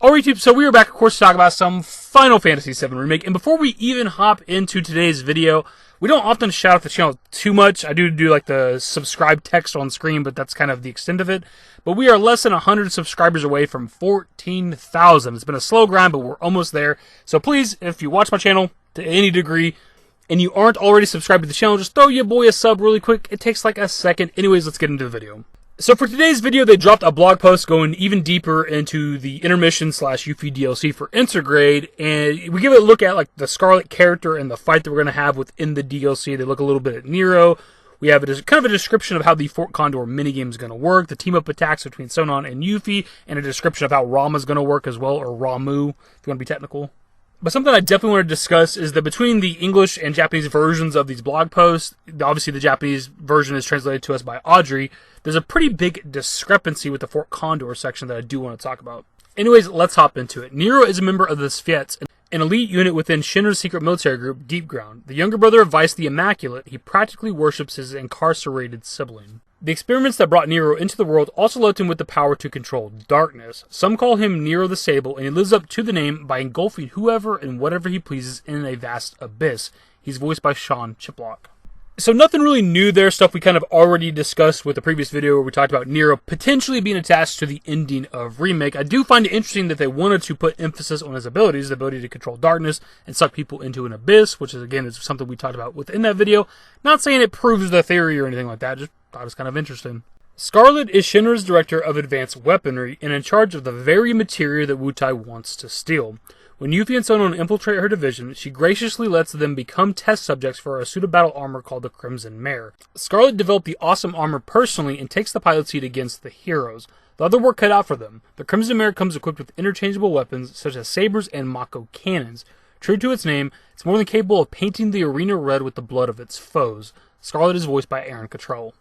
Alright, YouTube, so we are back, of course, to talk about some Final Fantasy VII Remake. And before we even hop into today's video, we don't often shout out the channel too much. I do like the subscribe text on screen, but that's kind of the extent of it. But we are less than 100 subscribers away from 14,000. It's been a slow grind, but we're almost there. So please, if you watch my channel to any degree, and you aren't already subscribed to the channel, just throw your boy a sub really quick. It takes like a second. Anyways, let's get into the video. So for today's video, they dropped a blog post going even deeper into the intermission / Yuffie DLC for Intergrade, and we give it a look at like the Scarlet character and the fight that we're going to have within the DLC. They look a little bit at Nero. We have kind of a description of how the Fort Condor Mini-Game is going to work, the team-up attacks between Sonon and Yuffie, and a description of how Rama is going to work as well, or Ramu, if you want to be technical. But something I definitely want to discuss is that between the English and Japanese versions of these blog posts, obviously the Japanese version is translated to us by Audrey, there's a pretty big discrepancy with the Fort Condor section that I do want to talk about. Anyways, let's hop into it. Nero is a member of the Sviets, an elite unit within Shinra's secret military group, Deep Ground. The younger brother of Vice the Immaculate, he practically worships his incarcerated sibling. The experiments that brought Nero into the world also left him with the power to control darkness. Some call him Nero the Sable, and he lives up to the name by engulfing whoever and whatever he pleases in a vast abyss. He's voiced by Sean Chiplock. So nothing really new there, stuff we kind of already discussed with the previous video where we talked about Nero potentially being attached to the ending of Remake. I do find it interesting that they wanted to put emphasis on his abilities, the ability to control darkness and suck people into an abyss, which is, again, is something we talked about within that video. Not saying it proves the theory or anything like that, just thought it was kind of interesting. Scarlet is Shinra's director of advanced weaponry and in charge of the very materia that Wutai wants to steal. When Yuffie and Sonon infiltrate her division, she graciously lets them become test subjects for a suit of battle armor called the Crimson Mare. Scarlet developed the awesome armor personally and takes the pilot seat against the heroes. The other work cut out for them. The Crimson Mare comes equipped with interchangeable weapons such as sabers and Mako cannons. True to its name, it's more than capable of painting the arena red with the blood of its foes. Scarlet is voiced by Aaron Cottrell.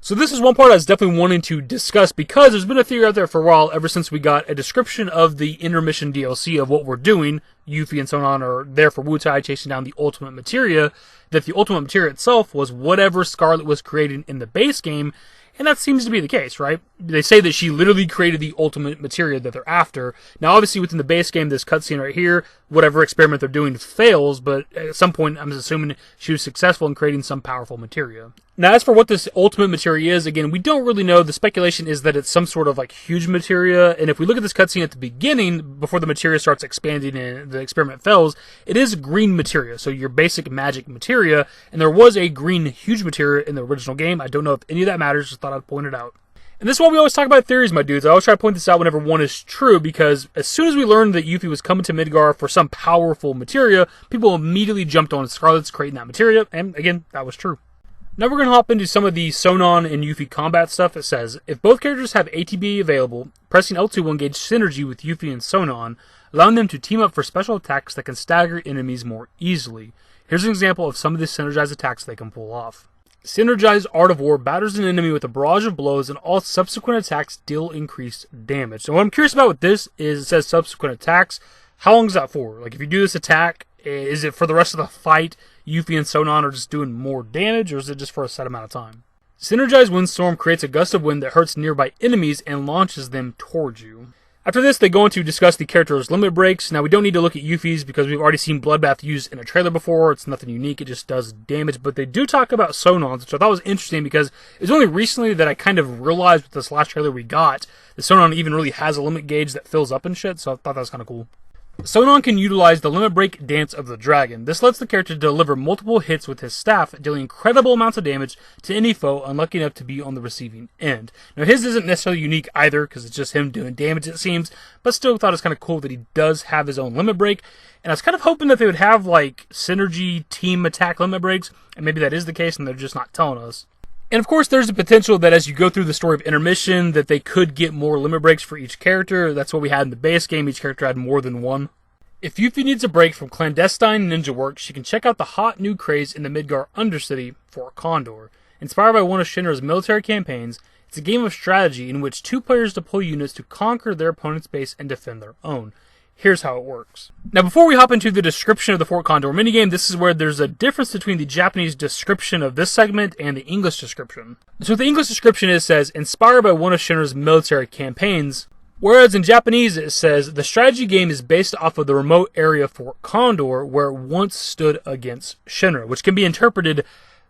So this is one part I was definitely wanting to discuss because there's been a theory out there for a while ever since we got a description of the intermission DLC of what we're doing. Yuffie and Sonon are there for Wutai chasing down the ultimate materia, that the ultimate materia itself was whatever Scarlet was creating in the base game, and that seems to be the case, right? They say that she literally created the ultimate materia that they're after. Now, obviously, within the base game, this cutscene right here, whatever experiment they're doing fails, but at some point, I'm assuming she was successful in creating some powerful materia. Now, as for what this ultimate materia is, again, we don't really know. The speculation is that it's some sort of, like, huge materia, and if we look at this cutscene at the beginning, before the materia starts expanding and the experiment fails, it is green materia, so your basic magic materia, and there was a green huge materia in the original game. I don't know if any of that matters, just thought I'd point it out. And this is why we always talk about theories, my dudes. I always try to point this out whenever one is true, because as soon as we learned that Yuffie was coming to Midgar for some powerful materia, people immediately jumped on Scarlet's creating that materia, and again, that was true. Now we're going to hop into some of the Sonon and Yuffie combat stuff. It says, if both characters have ATB available, pressing L2 will engage synergy with Yuffie and Sonon, allowing them to team up for special attacks that can stagger enemies more easily. Here's an example of some of the synergized attacks they can pull off. Synergized Art of War batters an enemy with a barrage of blows, and all subsequent attacks deal increased damage. So what I'm curious about with this is it says subsequent attacks. How long is that for? Like, if you do this attack, is it for the rest of the fight? Yuffie and Sonon are just doing more damage, or is it just for a set amount of time? Synergized Windstorm creates a gust of wind that hurts nearby enemies and launches them towards you. After this, they go on to discuss the character's limit breaks. Now, we don't need to look at Yuffie's because we've already seen Bloodbath used in a trailer before. It's nothing unique, it just does damage. But they do talk about Sonon's, which I thought was interesting because it was only recently that I kind of realized with this last trailer we got that Sonon even really has a limit gauge that fills up and shit, so I thought that was kind of cool. Sonon can utilize the limit break Dance of the Dragon. This lets the character deliver multiple hits with his staff, dealing incredible amounts of damage to any foe unlucky enough to be on the receiving end. Now, his isn't necessarily unique either, because it's just him doing damage, it seems, but still thought it was kind of cool that he does have his own limit break, and I was kind of hoping that they would have, like, synergy team attack limit breaks, and maybe that is the case, and they're just not telling us. And of course, there's the potential that as you go through the story of intermission, that they could get more limit breaks for each character. That's what we had in the base game. Each character had more than one. If Yuffie needs a break from clandestine ninja work, she can check out the hot new craze in the Midgar Undercity, Fort Condor. Inspired by one of Shinra's military campaigns, it's a game of strategy in which two players deploy units to conquer their opponent's base and defend their own. Here's how it works. Now, before we hop into the description of the Fort Condor minigame, this is where there's a difference between the Japanese description of this segment and the English description. So the English description says, inspired by one of Shinra's military campaigns, Whereas in Japanese it says, the strategy game is based off of the remote area Fort Condor, where it once stood against Shinra, which can be interpreted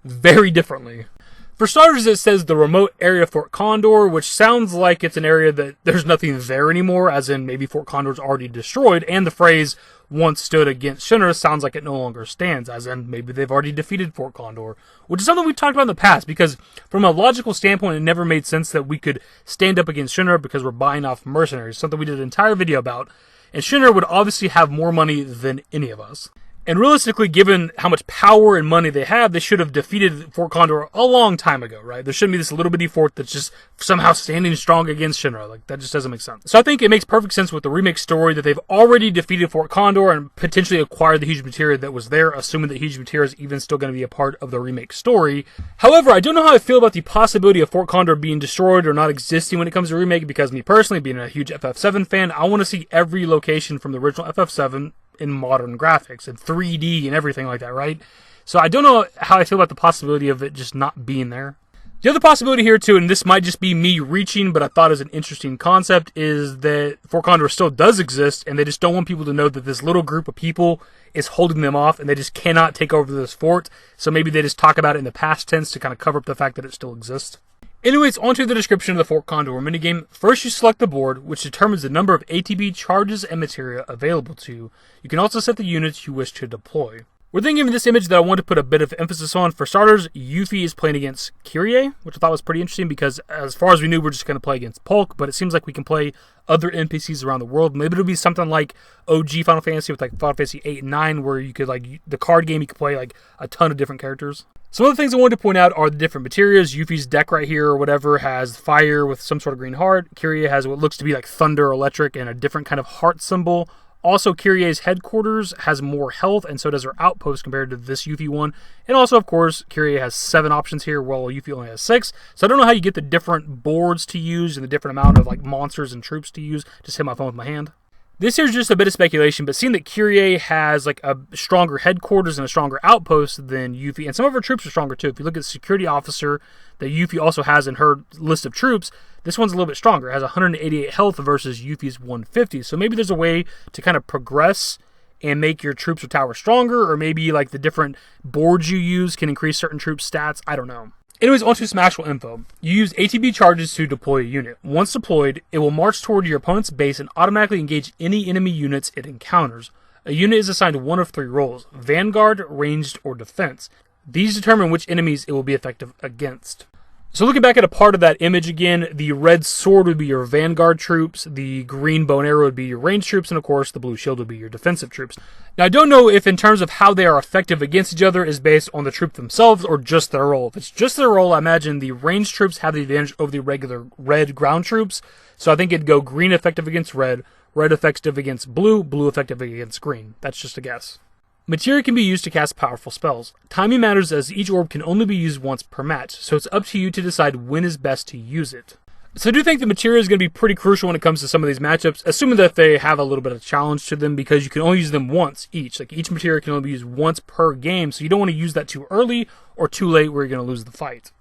very differently. For starters, it says the remote area Fort Condor, which sounds like it's an area that there's nothing there anymore, as in maybe Fort Condor's already destroyed, and the phrase once stood against Shinra sounds like it no longer stands, as in maybe they've already defeated Fort Condor, which is something we've talked about in the past, because from a logical standpoint, it never made sense that we could stand up against Shinra because we're buying off mercenaries, something we did an entire video about, and Shinra would obviously have more money than any of us. And realistically, given how much power and money they have, they should have defeated Fort Condor a long time ago, right? There shouldn't be this little bitty fort that's just somehow standing strong against Shinra. Like, that just doesn't make sense. So I think it makes perfect sense with the remake story that they've already defeated Fort Condor and potentially acquired the huge materia that was there, assuming that huge materia is even still going to be a part of the remake story. However, I don't know how I feel about the possibility of Fort Condor being destroyed or not existing when it comes to remake, because me personally, being a huge FF7 fan, I want to see every location from the original FF7 in modern graphics and 3D and everything like that, right? So I don't know how I feel about the possibility of it just not being there. The other possibility here too, and this might just be me reaching, but I thought it was an interesting concept, is that Fort Condor still does exist, and they just don't want people to know that this little group of people is holding them off, and they just cannot take over this fort. So maybe they just talk about it in the past tense to kind of cover up the fact that it still exists. Anyways, onto the description of the Fort Condor minigame. First, you select the board, which determines the number of ATB charges and materia available to you. You can also set the units you wish to deploy. We're then given this image that I want to put a bit of emphasis on. For starters, Yuffie is playing against Kyrie, which I thought was pretty interesting because as far as we knew, we're just going to play against Polk, but it seems like we can play other NPCs around the world. Maybe it'll be something like OG Final Fantasy with like Final Fantasy 8 and 9, where you could, like, the card game, you could play like a ton of different characters. Some of the things I wanted to point out are the different materials. Yuffie's deck right here or whatever has fire with some sort of green heart. Kyrie has what looks to be like thunder, electric, and a different kind of heart symbol. Also, Kyrie's headquarters has more health, and so does her outpost compared to this Yuffie one. And also, of course, Kyrie has 7 options here, while Yuffie only has 6. So I don't know how you get the different boards to use and the different amount of like monsters and troops to use. Just hit my phone with my hand. This here's just a bit of speculation, but seeing that Kyrie has like a stronger headquarters and a stronger outpost than Yuffie, and some of her troops are stronger too. If you look at the security officer that Yuffie also has in her list of troops, this one's a little bit stronger. It has 188 health versus Yuffie's 150. So maybe there's a way to kind of progress and make your troops or towers stronger, or maybe like the different boards you use can increase certain troops' stats. I don't know. Anyways, onto some actual info. You use ATB charges to deploy a unit. Once deployed, it will march toward your opponent's base and automatically engage any enemy units it encounters. A unit is assigned one of 3 roles: Vanguard, Ranged, or Defense. These determine which enemies it will be effective against. So looking back at a part of that image again, the red sword would be your Vanguard troops, the green bow and arrow would be your ranged troops, and of course the blue shield would be your defensive troops. Now I don't know if in terms of how they are effective against each other is based on the troop themselves or just their role. If it's just their role, I imagine the ranged troops have the advantage over the regular red ground troops. So I think it'd go green effective against red, red effective against blue, blue effective against green. That's just a guess. Materia can be used to cast powerful spells. Timing matters as each orb can only be used once per match, so it's up to you to decide when is best to use it. So I do think the materia is going to be pretty crucial when it comes to some of these matchups, assuming that they have a little bit of challenge to them, because you can only use them once each. Like, each materia can only be used once per game, so you don't want to use that too early or too late where you're going to lose the fight.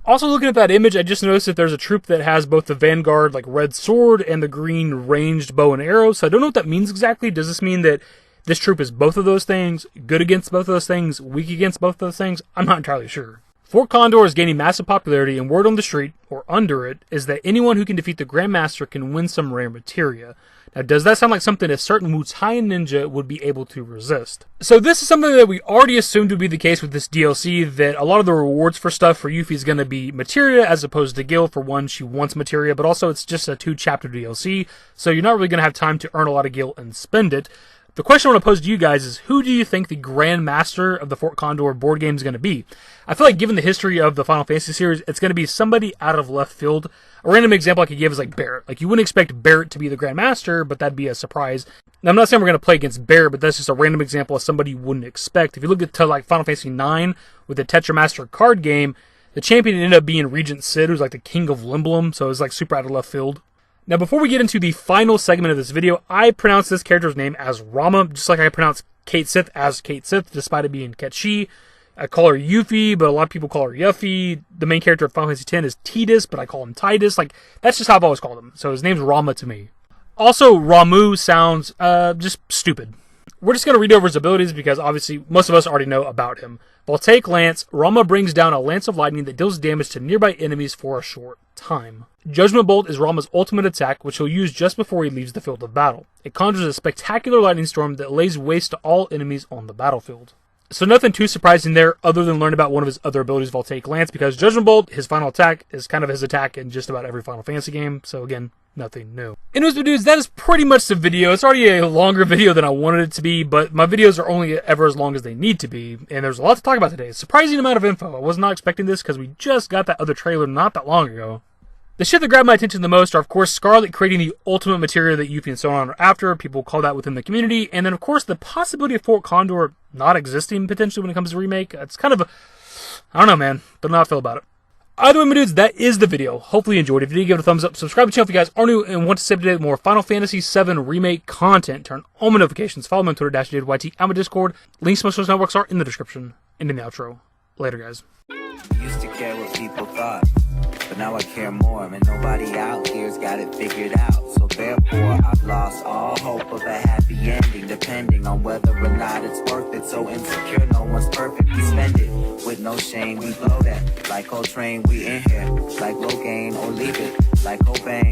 Also, looking at that image, I just noticed that there's a troop that has both the Vanguard, like red sword, and the green ranged bow and arrow, so I don't know what that means exactly. Does this mean that this troop is both of those things, good against both of those things, weak against both of those things? I'm not entirely sure. Fort Condor is gaining massive popularity, and word on the street, or under it, is that anyone who can defeat the Grandmaster can win some rare materia. Now, does that sound like something a certain Wu-Tai ninja would be able to resist? So this is something that we already assumed would be the case with this DLC, that a lot of the rewards for stuff for Yuffie is going to be materia, as opposed to Gil. For one, she wants materia, but also it's just a 2-chapter DLC, so you're not really going to have time to earn a lot of Gil and spend it. The question I want to pose to you guys is, who do you think the Grand Master of the Fort Condor board game is going to be? I feel like given the history of the Final Fantasy series, it's going to be somebody out of left field. A random example I could give is like Barret. Like, you wouldn't expect Barret to be the Grand Master, but that'd be a surprise. Now, I'm not saying we're going to play against Barret, but that's just a random example of somebody you wouldn't expect. If you look at like Final Fantasy 9 with the Tetramaster card game, the champion ended up being Regent Sid, who's like the king of Limblum, so it was like super out of left field. Now, before we get into the final segment of this video, I pronounce this character's name as Rama, just like I pronounce Kate Sith as Kate Sith, despite it being Ketchi. I call her Yuffie, but a lot of people call her Yuffie. The main character of Final Fantasy X is Tidus, but I call him Titus. Like, that's just how I've always called him. So his name's Rama to me. Also, Ramu sounds just stupid. We're just going to read over his abilities because obviously most of us already know about him. Voltaic Lance, Rama brings down a lance of lightning that deals damage to nearby enemies for a short time. Judgment Bolt is Rama's ultimate attack, which he'll use just before he leaves the field of battle. It conjures a spectacular lightning storm that lays waste to all enemies on the battlefield. So nothing too surprising there other than learn about one of his other abilities, Voltaic Lance, because Judgment Bolt, his final attack, is kind of his attack in just about every Final Fantasy game. So again, nothing new. Anyways, dudes, that is pretty much the video. It's already a longer video than I wanted it to be, but my videos are only ever as long as they need to be, and there's a lot to talk about today. A surprising amount of info. I was not expecting this because we just got that other trailer not that long ago. The shit that grabbed my attention the most are, of course, Scarlet creating the ultimate materia that Yuffie and so on are after. People call that within the community. And then, of course, the possibility of Fort Condor not existing, potentially, when it comes to Remake. It's kind of a... I don't know, man. Don't know how I feel about it. Either way, my dudes, that is the video. Hopefully you enjoyed. If you did, give it a thumbs up. Subscribe to the channel if you guys are new and want to stay up to date with more Final Fantasy VII Remake content. Turn on my notifications. Follow me on Twitter, #DavidYT. I'm a Discord. Links to most social networks are in the description and in the outro. Later, guys. Used to care what people thought, but now I care more, and nobody out here's got it figured out. So therefore, I've lost all hope of a happy ending, depending on whether or not it's worth it. So insecure, no one's perfect. We spend it with no shame. We blow that like Coltrane. We in here like low gain or leave it like Cobain.